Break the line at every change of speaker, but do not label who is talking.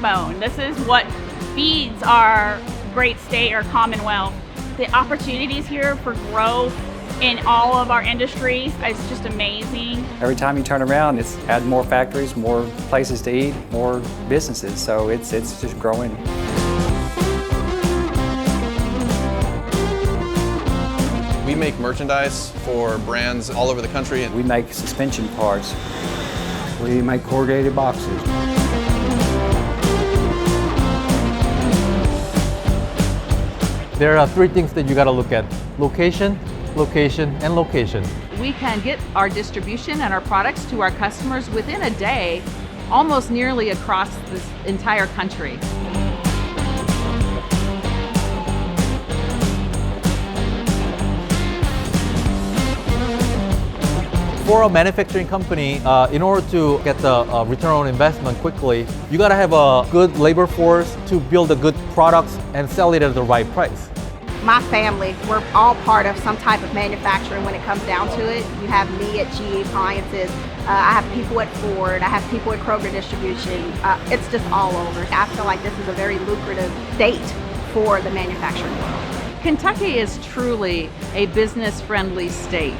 backbone. This is what feeds our great state, our Commonwealth. The opportunities here for growth in all of our industries is just amazing.
Every time you turn around, it's add more factories, more places to eat, more businesses. So it's just growing.
We make merchandise for brands all over the country.
We make suspension parts.
We make corrugated boxes.
There are three things that you got to look at: location, location, and location.
We can get our distribution and our products to our customers within a day, almost nearly across this entire country.
For a manufacturing company, in order to get the return on investment quickly, you got to have a good labor force to build the good products and sell it at the right price.
My family, we're all part of some type of manufacturing when it comes down to it. You have me at GE Appliances, I have people at Ford, I have people at Kroger Distribution. It's just all over. I feel like this is a very lucrative state for the manufacturing world.
Kentucky is truly a business-friendly state.